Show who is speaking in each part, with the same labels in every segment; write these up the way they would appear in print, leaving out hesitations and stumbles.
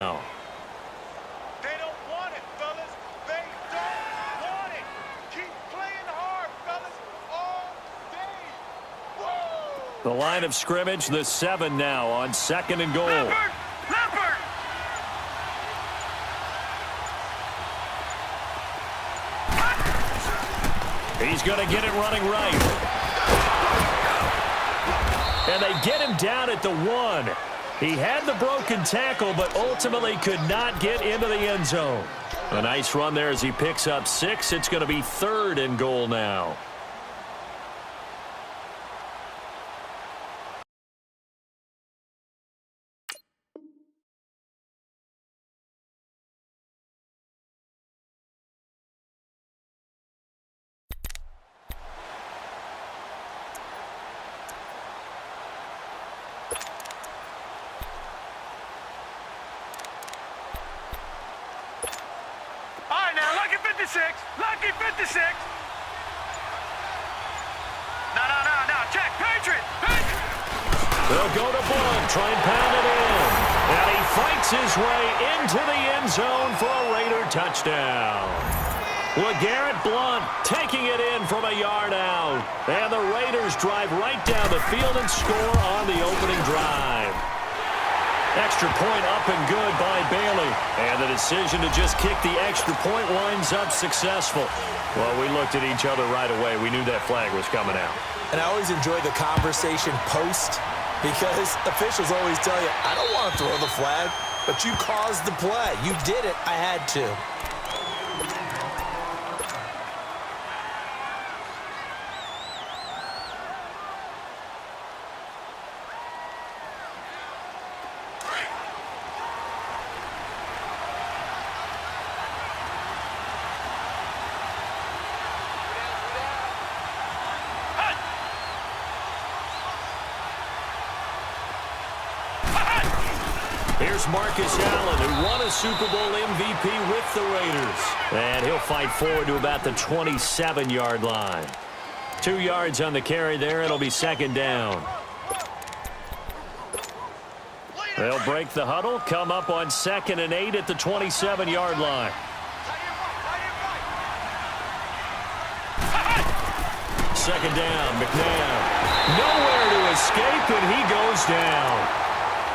Speaker 1: now.
Speaker 2: They don't want it, fellas. They don't want it. Keep playing hard, fellas, all day. Woo!
Speaker 1: The line of scrimmage, the 7 now on 2nd and goal.
Speaker 2: Leopard! Leopard!
Speaker 1: He's going to get it running right. And they get him down at the 1. He had the broken tackle, but ultimately could not get into the end zone. A nice run there as he picks up 6. It's going to be 3rd and goal now.
Speaker 2: Lucky 56. No. Check. Patriot.
Speaker 1: They'll go to Blunt. Try and pound it in. And he fights his way into the end zone for a Raider touchdown. LeGarrette Blunt taking it in from a yard out. And the Raiders drive right down the field and score on the opening drive. Extra point up and good by Bailey. And the decision to just kick the extra point winds up successful. Well, we looked at each other right away. We knew that flag was coming out.
Speaker 3: And I always enjoy the conversation post because officials always tell you, I don't want to throw the flag, but you caused the play. You did it. I had to.
Speaker 1: Here's Marcus Allen, who won a Super Bowl MVP with the Raiders. And he'll fight forward to about the 27-yard line. 2 yards on the carry there. It'll be 2nd down. They'll break the huddle, come up on 2nd and 8 at the 27-yard line. Second down, McNabb. Nowhere to escape, and he goes down.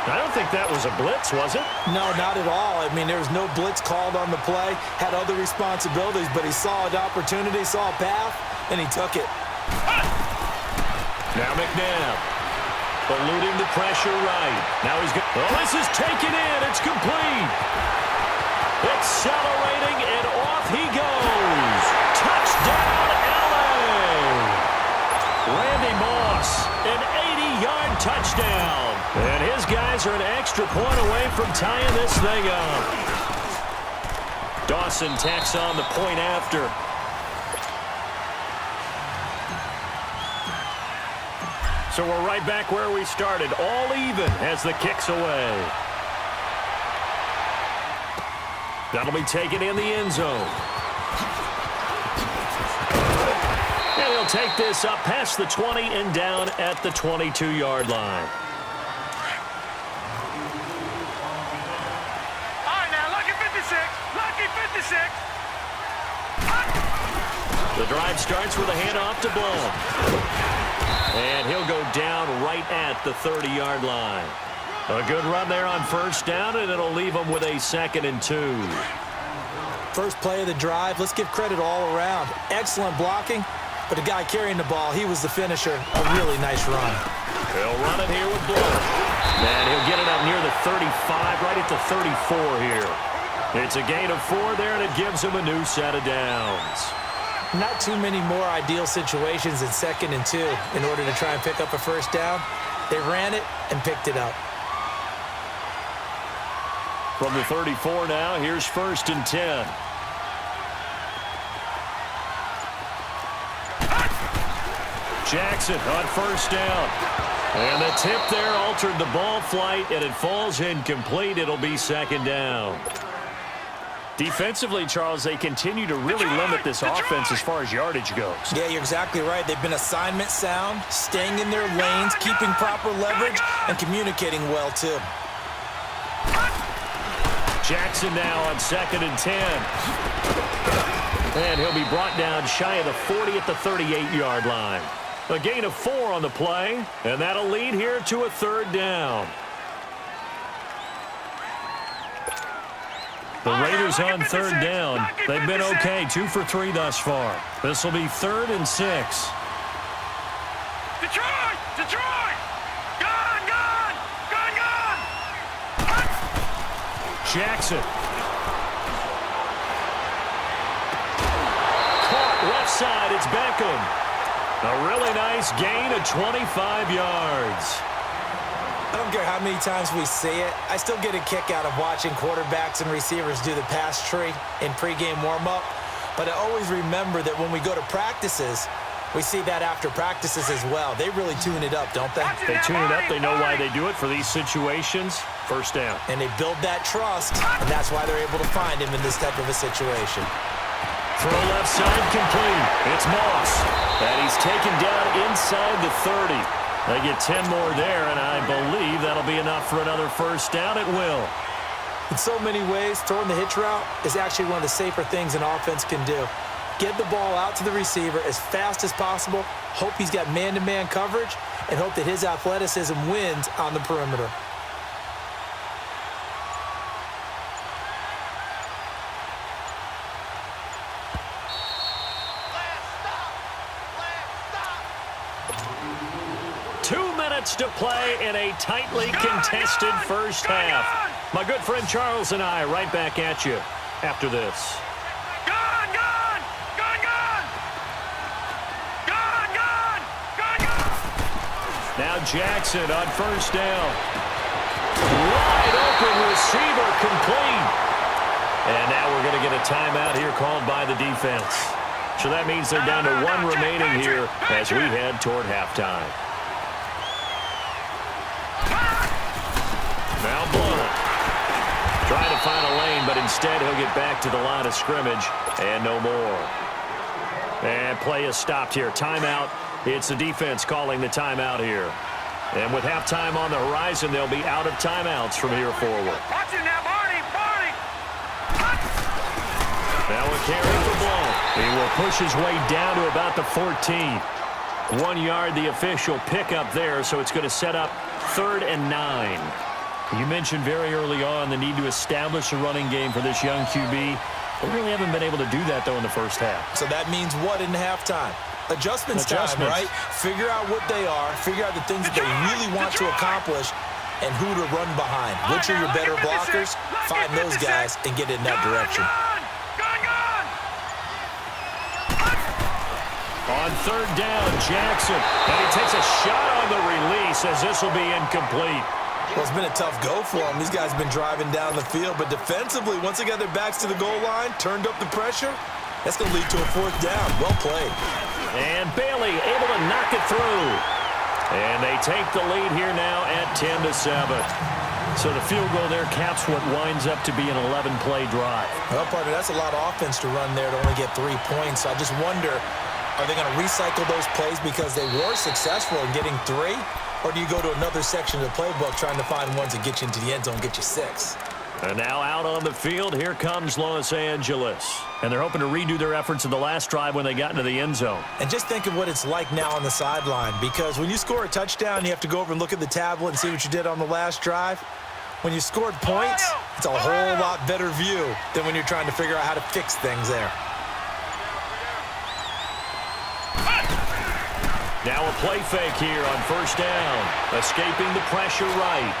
Speaker 1: I don't think that was a blitz, was it?
Speaker 3: No, not at all. I mean, there was no blitz called on the play. Had other responsibilities, but he saw an opportunity, saw a path, and he took it.
Speaker 1: Now McNabb. Eluding the pressure right. Now he's got... Oh, this is taken in. It's complete. Accelerating, and off he goes. Touchdown, L.A. Randy Moss, an 80-yard touchdown. And his guys are an extra point away from tying this thing up. Dawson tacks on the point after. So we're right back where we started, all even as the kick's away. That'll be taken in the end zone. And he'll take this up past the 20 and down at the 22-yard line. The drive starts with a handoff to Blunt. And he'll go down right at the 30-yard line. A good run there on 1st down, and it'll leave him with a 2nd and 2.
Speaker 3: First play of the drive, let's give credit all around. Excellent blocking, but the guy carrying the ball, he was the finisher. A really nice run.
Speaker 1: He'll run it here with Blunt. And he'll get it up near the 35, right at the 34 here. It's a gain of 4 there, and it gives him a new set of downs.
Speaker 3: Not too many more ideal situations in 2nd and 2 in order to try and pick up a 1st down. They ran it and picked it up.
Speaker 1: From the 34 now, here's 1st and 10. Jackson on 1st down. And the tip there altered the ball flight, and it falls incomplete. It'll be 2nd down. Defensively, Charles, they continue to really limit this offense as far as yardage goes.
Speaker 3: Yeah, you're exactly right. They've been assignment sound, staying in their lanes, keeping proper leverage, and communicating well, too.
Speaker 1: Jackson now on 2nd and 10. And he'll be brought down shy of the 40 at the 38-yard line. A gain of 4 on the play, and that'll lead here to a 3rd down. The Raiders on 3rd down. They've been okay, 2 for 3 thus far. This will be 3rd and 6.
Speaker 2: Detroit! Detroit! Gone! Gone! Gone! Gone!
Speaker 1: Jackson. Caught left side. It's Beckham. A really nice gain of 25 yards.
Speaker 3: I don't care how many times we see it. I still get a kick out of watching quarterbacks and receivers do the pass tree in pregame warm-up. But I always remember that when we go to practices, we see that after practices as well. They really tune it up, don't they?
Speaker 1: They tune it up. They know why they do it for these situations. 1st down.
Speaker 3: And they build that trust, and that's why they're able to find him in this type of a situation.
Speaker 1: Throw left side complete. It's Moss. And he's taken down inside the 30. They get 10 more there, and I believe that'll be enough for another 1st down. It will.
Speaker 3: In so many ways, throwing the hitch route is actually one of the safer things an offense can do. Get the ball out to the receiver as fast as possible, hope he's got man-to-man coverage, and hope that his athleticism wins on the perimeter.
Speaker 1: To play in a tightly contested first half. My good friend Charles and I right back at you after this.
Speaker 2: Gone! Gone! Gone! Gone! Gone! Gone! Gone! Gone!
Speaker 1: Now Jackson on 1st down. Wide open receiver complete. And now we're going to get a timeout here called by the defense. So that means they're down to 1 remaining here as we head toward halftime. Now Blunt trying to find a lane, but instead he'll get back to the line of scrimmage and no more. And play is stopped here. Timeout. It's the defense calling the timeout here. And with halftime on the horizon, they'll be out of timeouts from here forward.
Speaker 2: Watch it now, Barney! Barney!
Speaker 1: Now a carry for Blunt. He will push his way down to about the 14. 1 yard, the official pickup there, so it's going to set up 3rd and 9. You mentioned very early on the need to establish a running game for this young QB. They really haven't been able to do that, though, in the first half.
Speaker 3: So that means what in halftime? Adjustments time, right? Figure out what they are, figure out the things that they really want to accomplish, and who to run behind. Which are your better blockers? Find those guys and get in that direction.
Speaker 1: On 3rd down, Jackson. And he takes a shot on the release as this will be incomplete.
Speaker 3: Well, it's been a tough go for them. These guys have been driving down the field, but defensively, once they got their backs to the goal line, turned up the pressure, that's going to lead to a 4th down. Well played.
Speaker 1: And Bailey able to knock it through. And they take the lead here now at 10-7. So the field goal there caps what winds up to be an 11-play drive.
Speaker 3: Well, partner, that's a lot of offense to run there to only get 3 points. So I just wonder, are they going to recycle those plays because they were successful in getting 3? Or do you go to another section of the playbook trying to find ones that get you into the end zone, get you 6?
Speaker 1: And now out on the field, here comes Los Angeles. And they're hoping to redo their efforts in the last drive when they got into the end zone.
Speaker 3: And just think of what it's like now on the sideline, because when you score a touchdown, you have to go over and look at the tablet and see what you did on the last drive. When you scored points, it's a whole lot better view than when you're trying to figure out how to fix things there.
Speaker 1: Now a play fake here on 1st down. Escaping the pressure right.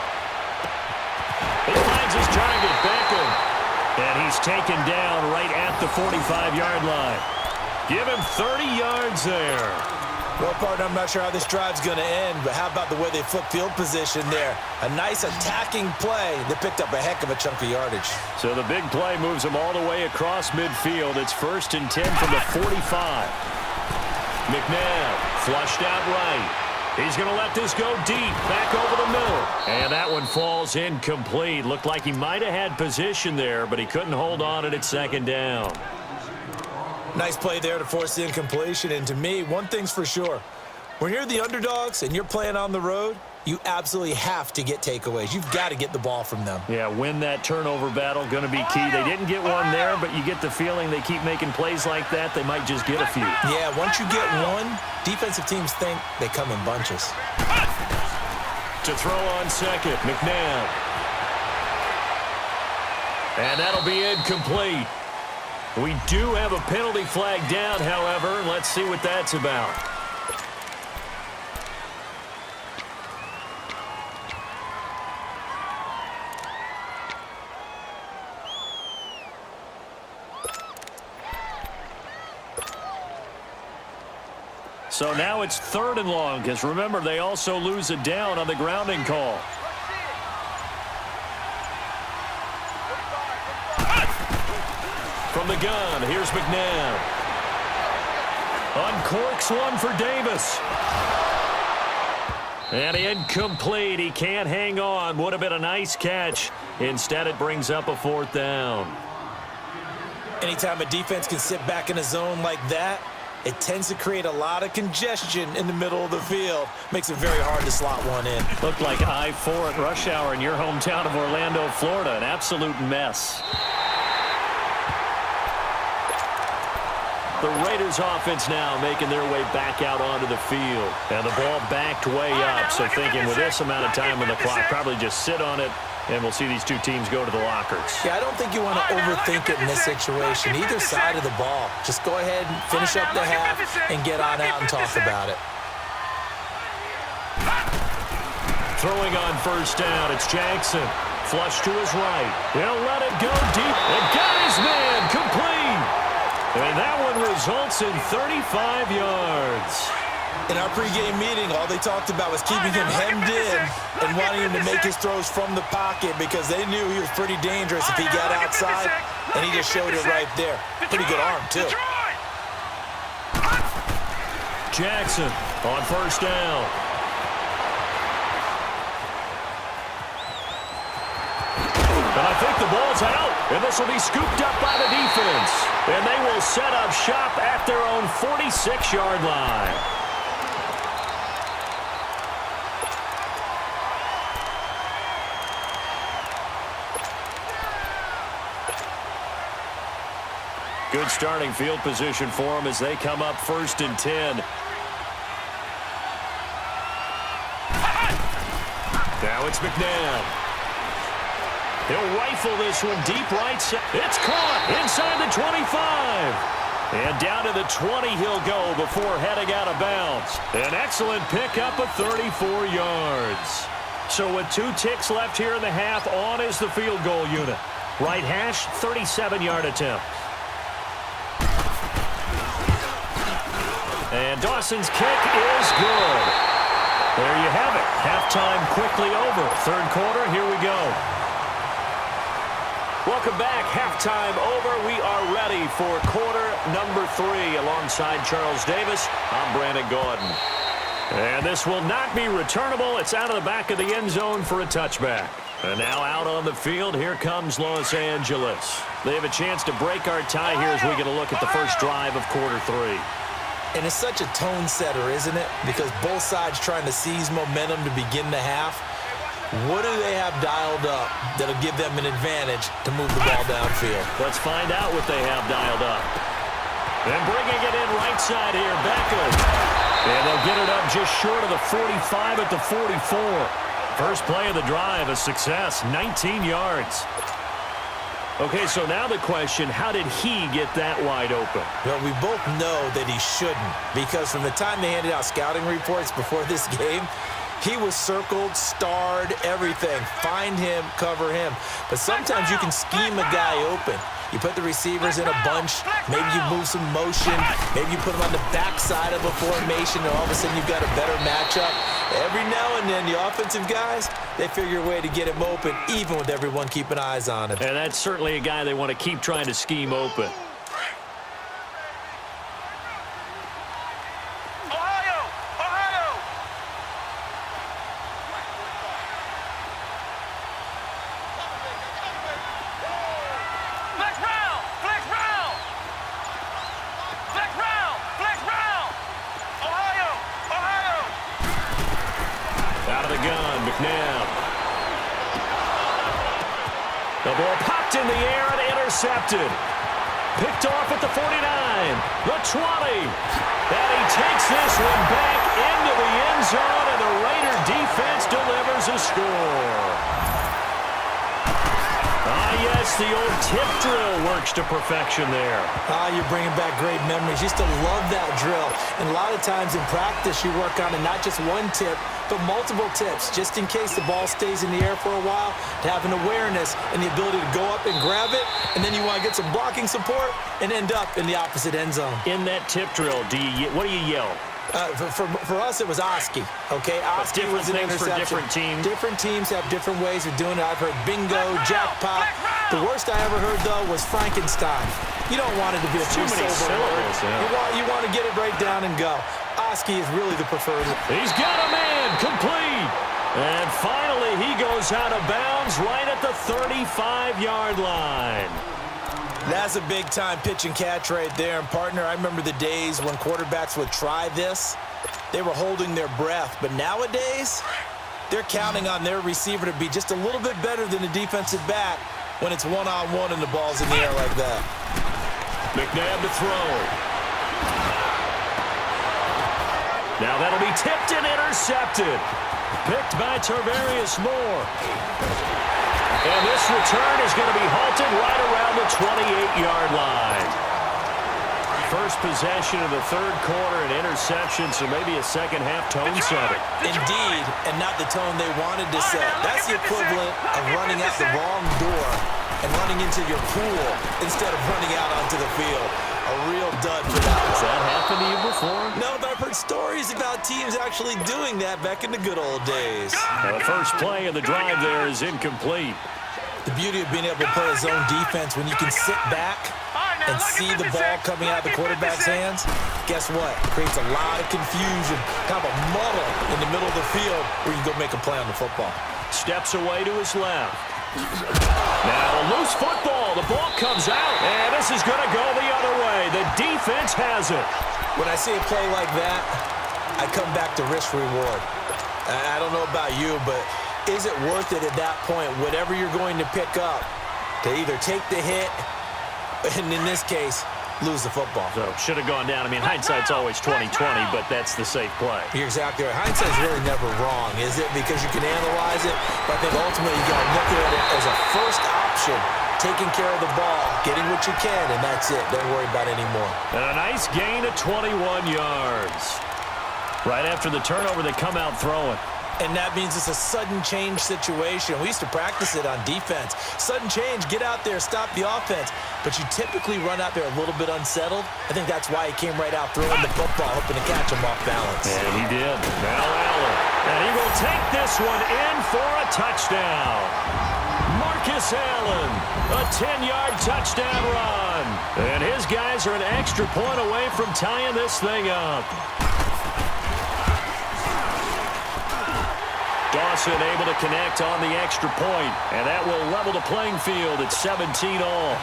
Speaker 1: He finds his target, Beckham. And he's taken down right at the 45-yard line. Give him 30 yards there.
Speaker 3: Well, partner, I'm not sure how this drive's going to end, but how about the way they flip field position there? A nice attacking play that picked up a heck of a chunk of yardage.
Speaker 1: So the big play moves them all the way across midfield. It's 1st and 10 from the 45. McNabb flushed out right. He's going to let this go deep, back over the middle. And that one falls incomplete. Looked like he might have had position there, but he couldn't hold on it at 2nd down.
Speaker 3: Nice play there to force the incompletion. And to me, one thing's for sure. When you're the underdogs and you're playing on the road, You absolutely have to get takeaways. You've got to get the ball from them.
Speaker 1: Yeah, win that turnover battle, going to be key. They didn't get one there, but you get the feeling they keep making plays like that, they might just get a few.
Speaker 3: Yeah, once you get one, defensive teams think they come in bunches.
Speaker 1: To throw on second, McNabb. And that'll be incomplete. We do have a penalty flag down, however. Let's see what that's about. So now it's 3rd and long, because remember, they also lose a down on the grounding call. From the gun, here's McNabb. Uncorks one for Davis. And incomplete. He can't hang on. Would have been a nice catch. Instead, it brings up a 4th down.
Speaker 3: Anytime a defense can sit back in a zone like that, it tends to create a lot of congestion in the middle of the field. Makes it very hard to slot one in.
Speaker 1: Looked like I-4 at rush hour in your hometown of Orlando, Florida. An absolute mess. The Raiders offense now making their way back out onto the field. And the ball backed way up. So thinking with this amount of time on the clock, probably just sit on it. And we'll see these two teams go to the lockers.
Speaker 3: Yeah, I don't think you want to overthink it in this situation. Either side of the ball. Just go ahead and finish up the half and get on out and talk about it.
Speaker 1: Throwing on 1st down, it's Jackson. Flush to his right. He'll let it go deep. And got his man complete. And that one results in 35 yards.
Speaker 3: In our pregame meeting, all they talked about was keeping him hemmed in and wanting him to make his throws from the pocket because they knew he was pretty dangerous if he got outside, and he just showed it right there. Pretty good arm, too.
Speaker 1: Jackson on 1st down. And I think the ball's out, and this will be scooped up by the defense. And they will set up shop at their own 46-yard line. Good starting field position for them as they come up 1st and 10. Now it's McNabb. He'll rifle this one deep right side. It's caught inside the 25. And down to the 20 he'll go before heading out of bounds. An excellent pickup of 34 yards. So with 2 ticks left here in the half, on is the field goal unit. Right hash, 37-yard attempt. And Dawson's kick is good. There you have it. Halftime quickly over. 3rd quarter, here we go. Welcome back. Halftime over. We are ready for quarter number 3. Alongside Charles Davis, I'm Brandon Gordon. And this will not be returnable. It's out of the back of the end zone for a touchback. And now out on the field, here comes Los Angeles. They have a chance to break our tie here as we get a look at the first drive of quarter 3.
Speaker 3: And it's such a tone setter, isn't it? Because both sides trying to seize momentum to begin the half. What do they have dialed up that'll give them an advantage to move the ball downfield?
Speaker 1: Let's find out what they have dialed up. And bringing it in right side here, Beckham. And they'll get it up just short of the 45 at the 44. First play of the drive, a success, 19 yards. Okay, so now the question, how did he get that wide open?
Speaker 3: Well, we both know that he shouldn't, because from the time they handed out scouting reports before this game, he was circled, starred, everything. Find him, cover him. But sometimes you can scheme a guy open. You put the receivers in a bunch, maybe you move some motion, maybe you put them on the backside of a formation, and all of a sudden you've got a better matchup. Every now and then, the offensive guys, they figure a way to get him open, even with everyone keeping eyes on him.
Speaker 1: And that's certainly a guy they want to keep trying to scheme open. intercepted. Picked off at the 49, the 20. And he takes this one back into the end zone, and the Raider defense delivers a score. Yes, the old tip drill works to perfection there.
Speaker 3: You're bringing back great memories. Used to love that drill. And a lot of times in practice, you work on it, not just one tip, but multiple tips, just in case the ball stays in the air for a while, to have an awareness and the ability to go up and grab it, and then you want to get some blocking support and end up in the opposite end zone.
Speaker 1: In that tip drill, what do you yell?
Speaker 3: For us, it was Oski, okay? Oski was an interception.
Speaker 1: For different teams.
Speaker 3: Different teams have different ways of doing it. I've heard bingo, jackpot. The worst I ever heard, though, was Frankenstein. You don't want it to be a
Speaker 1: too many syllables.
Speaker 3: Yeah. You want to get it right down and go. Oski is really the preferred.
Speaker 1: He's got a man, complete. And finally, he goes out of bounds right at the 35-yard line.
Speaker 3: That's a big-time pitch and catch right there. And, partner, I remember the days when quarterbacks would try this. They were holding their breath. But nowadays, they're counting on their receiver to be just a little bit better than the defensive back when it's one-on-one and the ball's in the air like that.
Speaker 1: McNabb to throw. Now that'll be tipped and intercepted. Picked by Tarvarius Moore. And this return is going to be halted right around the 28-yard line. First possession of the third quarter, an interception, so maybe a second-half tone setter.
Speaker 3: Indeed, and not the tone they wanted to set. That's the equivalent of running out the wrong door and running into your pool instead of running out onto the field. A real dud for that.
Speaker 1: Has that happened to you before?
Speaker 3: No, but I've heard stories about teams actually doing that back in the good old days.
Speaker 1: The first play of the drive there is incomplete.
Speaker 3: The beauty of being able to play a zone defense when you can sit back and see the ball coming out of the quarterback's hands, guess what? It creates a lot of confusion, kind of a muddle in the middle of the field where you can go make a play on the football.
Speaker 1: Steps away to his left. Now a loose football. The ball comes out, and this is going to go the other way. The defense has it.
Speaker 3: When I see a play like that, I come back to risk reward. I don't know about you, but is it worth it at that point, whatever you're going to pick up, to either take the hit, and in this case, lose the football?
Speaker 1: So should have gone down. I mean, hindsight's always 20/20, but that's the safe play.
Speaker 3: You're exactly right. Hindsight's really never wrong, is it? Because you can analyze it, but I think ultimately you got to look at it as a first option, taking care of the ball, getting what you can, and that's it. Don't worry about it anymore.
Speaker 1: And a nice gain of 21 yards. Right after the turnover, they come out throwing.
Speaker 3: And that means it's a sudden change situation. We used to practice it on defense. Sudden change, get out there, stop the offense. But you typically run out there a little bit unsettled. I think that's why he came right out throwing the football, hoping to catch him off balance.
Speaker 1: And he did. Now Allen. And he will take this one in for a touchdown. Marcus Allen, a 10-yard touchdown run. And his guys are an extra point away from tying this thing up. Dawson able to connect on the extra point, and that will level the playing field at 17 all.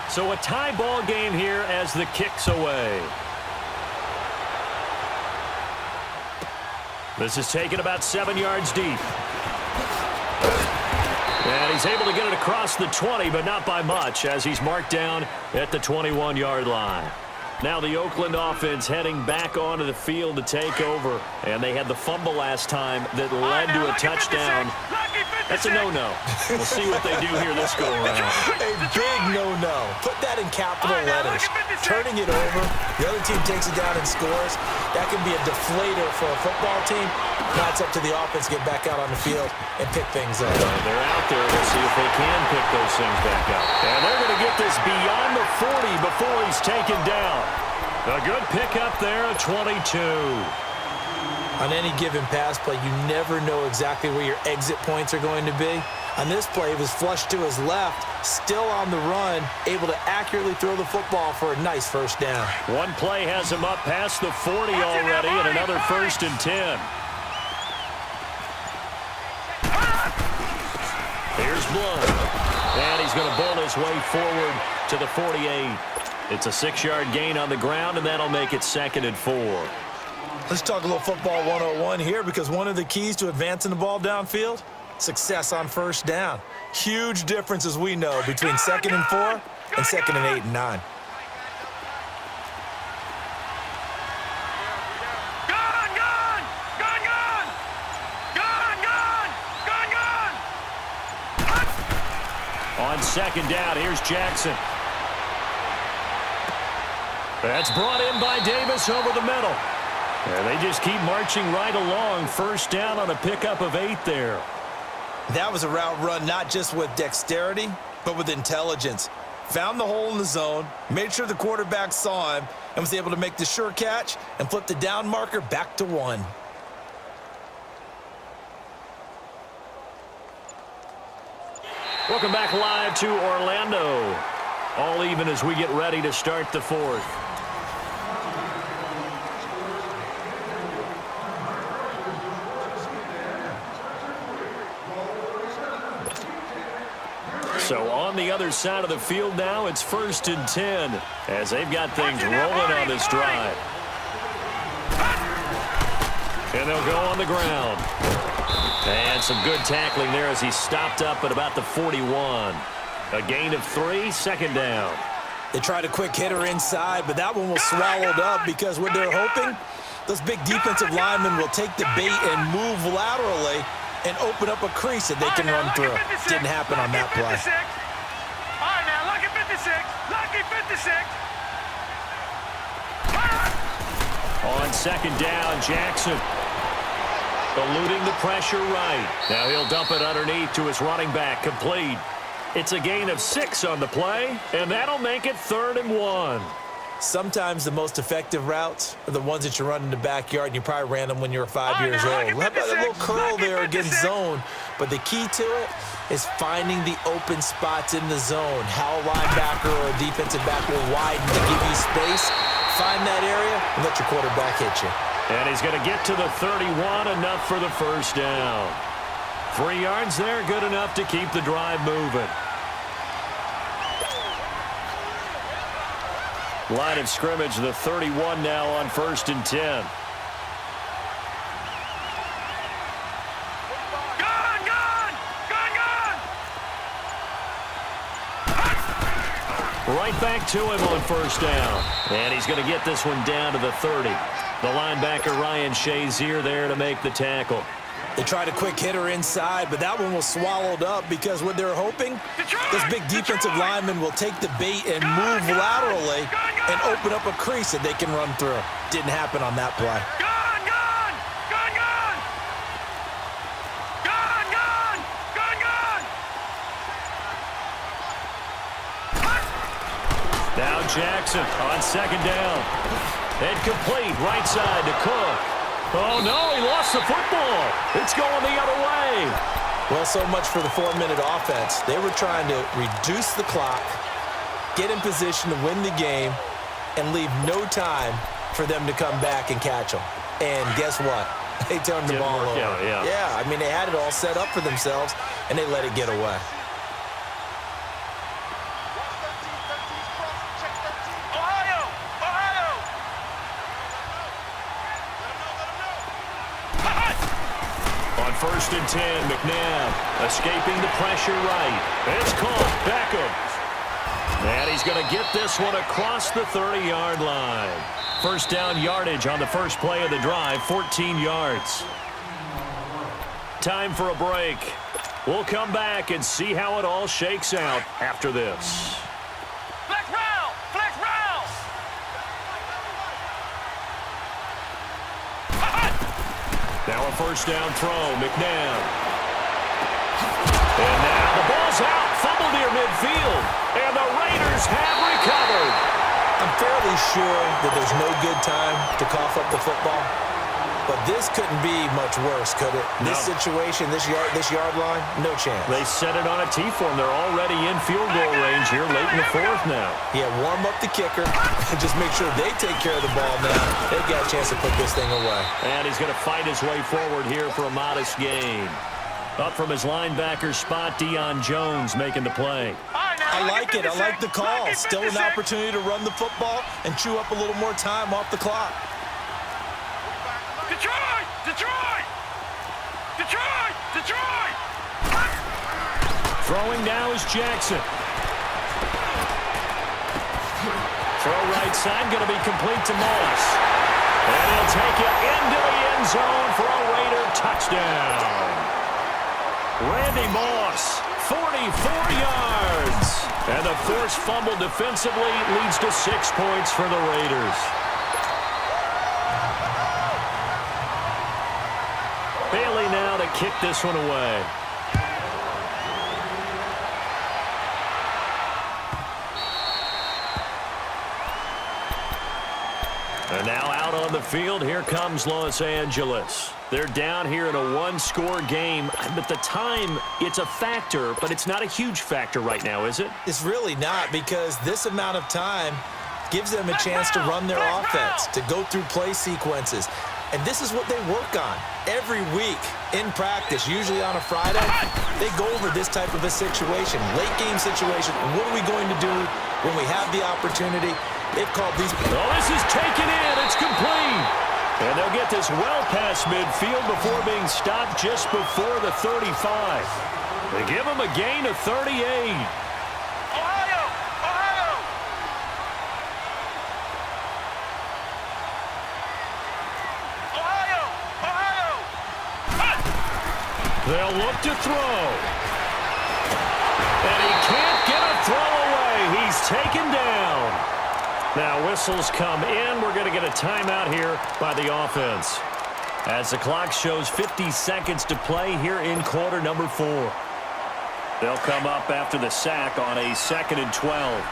Speaker 1: So a tie ball game here as the kick's away. This is taken about 7 yards deep. And he's able to get it across the 20, but not by much, as he's marked down at the 21-yard line. Now the Oakland offense heading back onto the field to take over. And they had the fumble last time that led to a touchdown. That's a no-no. We'll see what they do here this go-around.
Speaker 3: A big no-no. Put that in capital letters. Turning it over, the other team takes it down and scores. That can be a deflator for a football team. Now it's up to the offense to get back out on the field and pick things up.
Speaker 1: They're out there. We'll see if they can pick those things back up. And they're going to get this beyond the 40 before he's taken down. A good pickup there at 22.
Speaker 3: On any given pass play, you never know exactly where your exit points are going to be. On this play, it was flushed to his left, still on the run, able to accurately throw the football for a nice first down.
Speaker 1: One play has him up past the 40 already, and another 1st and 10. Here's Blunt, and he's going to bowl his way forward to the 48. It's a 6-yard gain on the ground, and that'll make it 2nd and 4.
Speaker 3: Let's talk a little football 101 here, because one of the keys to advancing the ball downfield, success on first down. Huge difference, as we know, between 2nd and 4 and 2nd and 8 and 9.
Speaker 1: On 2nd down, here's Jackson. That's brought in by Davis over the middle. And they just keep marching right along. First down on a pickup of 8 there.
Speaker 3: That was a route run not just with dexterity, but with intelligence. Found the hole in the zone, made sure the quarterback saw him, and was able to make the sure catch and flip the down marker back to 1.
Speaker 1: Welcome back live to Orlando. All even as we get ready to start the 4th. So on the other side of the field now, it's 1st and 10 as they've got things rolling on this drive. And they'll go on the ground. And some good tackling there as he stopped up at about the 41. A gain of 3, 2nd down.
Speaker 3: They tried a quick hitter inside, but that one was swallowed up because what they're hoping, those big defensive linemen will take the bait and move laterally and open up a crease that they can run through. Didn't happen on that play.
Speaker 2: All right, now, lucky 56. Lucky 56.
Speaker 1: On 2nd down, Jackson eluding the pressure right. Now he'll dump it underneath to his running back, complete. It's a gain of 6 on the play, and that'll make it 3rd and 1.
Speaker 3: Sometimes the most effective routes are the ones that you run in the backyard, and you probably ran them when you were 5 years old. How about a little curl there against zone? But the key to it is finding the open spots in the zone. How a linebacker or a defensive back will widen to give you space. Find that area and let your quarterback hit you.
Speaker 1: And he's going to get to the 31, enough for the first down. 3 yards there, good enough to keep the drive moving. Line of scrimmage, the 31 now on 1st and 10. Right back to him on first down. And he's going to get this one down to the 30. The linebacker, Ryan Shazier, there to make the tackle.
Speaker 3: They tried a quick hitter inside, but that one was swallowed up because what they're hoping, those big defensive linemen will take the bait and move laterally and open up a crease that they can run through. Didn't happen on that play.
Speaker 1: Now Jackson on 2nd down. And complete, right side to Cook. Oh, no, he lost the football. It's going the other way.
Speaker 3: Well, so much for the 4-minute offense. They were trying to reduce the clock, get in position to win the game, and leave no time for them to come back and catch them. And guess what? They turned the ball over. Yeah, I mean, they had it all set up for themselves, and they let it get away.
Speaker 1: On 1st and 10, McNabb escaping the pressure right. It's caught. Beckham. And he's going to get this one across the 30-yard line. First down yardage on the first play of the drive, 14 yards. Time for a break. We'll come back and see how it all shakes out after this.
Speaker 2: Flex round! Flex round!
Speaker 1: Now a first down throw, McNabb. And now the ball's out, fumbled near midfield, and the Raiders have recovered.
Speaker 3: I'm fairly sure that there's no good time to cough up the football, but this couldn't be much worse, could it?
Speaker 1: No.
Speaker 3: This situation, this yard line, no chance.
Speaker 1: They set it on a T-form. They're already in field goal range here late in the 4th now.
Speaker 3: Yeah, warm up the kicker and just make sure they take care of the ball now. They've got a chance to put this thing away.
Speaker 1: And he's going to fight his way forward here for a modest gain. Up from his linebacker spot, Deion Jones making the play.
Speaker 2: All right, now,
Speaker 3: I like it. I like the call. Still an opportunity to run the football and chew up a little more time off the clock.
Speaker 2: Detroit! Detroit! Detroit! Detroit!
Speaker 1: Throwing now is Jackson. Throw right side, going to be complete to Moss. And he'll take it into the end zone for a Raider touchdown. Randy Moss, 44 yards. And the forced fumble defensively leads to 6 points for the Raiders. Bailey now to kick this one away. And now out on the field, here comes Los Angeles. They're down here in a one-score game. But the time, it's a factor, but it's not a huge factor right now, is it?
Speaker 3: It's really not, because this amount of time gives them a chance to run their offense, to go through play sequences. And this is what they work on every week in practice, usually on a Friday. They go over this type of a situation, late game situation. What are we going to do when we have the opportunity? They've called these.
Speaker 1: Oh, this is taken in. It's complete. And they'll get this well past midfield before being stopped just before the 35. They give them a gain of 38.
Speaker 2: Ohio! Ohio! Ohio! Ohio!
Speaker 1: They'll look to throw. And he can't get a throw away. He's taken down. Now whistles come in. We're going to get a timeout here by the offense. As the clock shows 50 seconds to play here in quarter number 4. They'll come up after the sack on a 2nd and 12.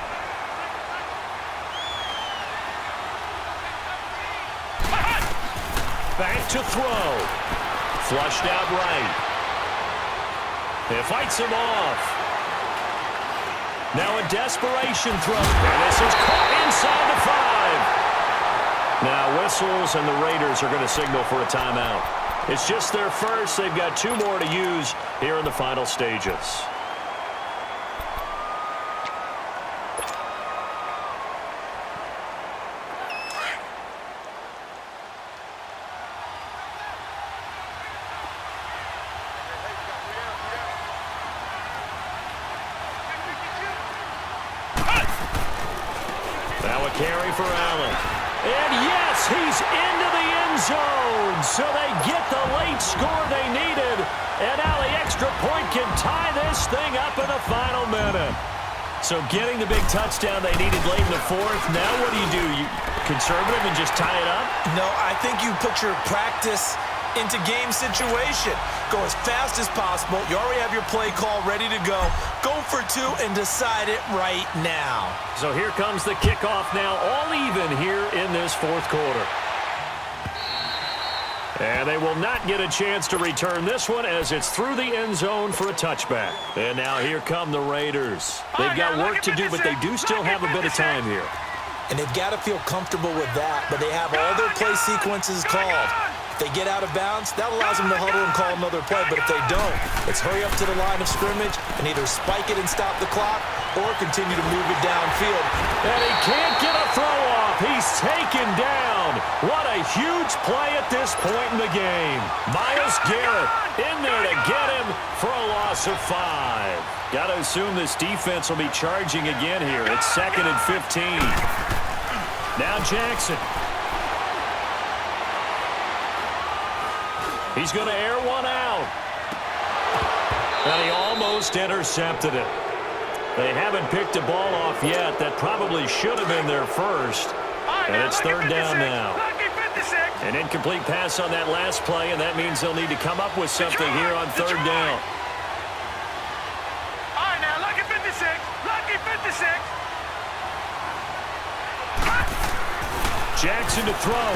Speaker 1: Back to throw. Flushed out right. It fights him off. Now a desperation throw. And this is caught inside the 5. Now whistles, and the Raiders are going to signal for a timeout. It's just their first. They've got 2 more to use here in the final stages. Carry for Allen. And yes, he's into the end zone. So they get the late score they needed. And now the extra point can tie this thing up in the final minute. So getting the big touchdown they needed late in the 4th. Now what do? You conservative and just tie it up?
Speaker 3: No, I think you put your practice into game situation. Go as fast as possible. You already have your play call ready to go. Go for 2 and decide it right now.
Speaker 1: So here comes the kickoff now, all even here in this 4th quarter. And they will not get a chance to return this one as it's through the end zone for a touchback. And now here come the Raiders. They've got work to do, but they do still have a bit of time here.
Speaker 3: And they've got to feel comfortable with that, but they have all their play sequences called. If they get out of bounds, that allows them to huddle and call another play. But if they don't, it's hurry up to the line of scrimmage and either spike it and stop the clock or continue to move it downfield.
Speaker 1: And he can't get a throw off. He's taken down. What a huge play at this point in the game. Myles Garrett in there to get him for a loss of 5. Got to assume this defense will be charging again here. It's 2nd and 15. Now Jackson. He's going to air one out. And he almost intercepted it. They haven't picked a ball off yet. That probably should have been their first. And it's 3rd down now. An incomplete pass on that last play, and that means they'll need to come up with something here on 3rd down.
Speaker 2: All right, now, lucky 56. Lucky 56.
Speaker 1: Jackson to throw.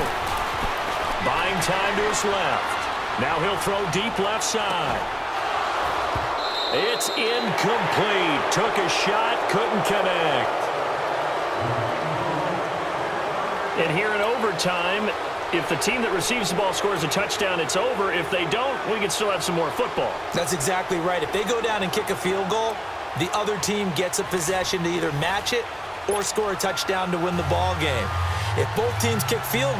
Speaker 1: Buying time to his left. Now he'll throw deep left side. It's incomplete. Took a shot, couldn't connect. And here in overtime, if the team that receives the ball scores a touchdown, it's over. If they don't, we can still have some more football.
Speaker 3: That's exactly right. If they go down and kick a field goal, the other team gets a possession to either match it or score a touchdown to win the ball game. If both teams kick field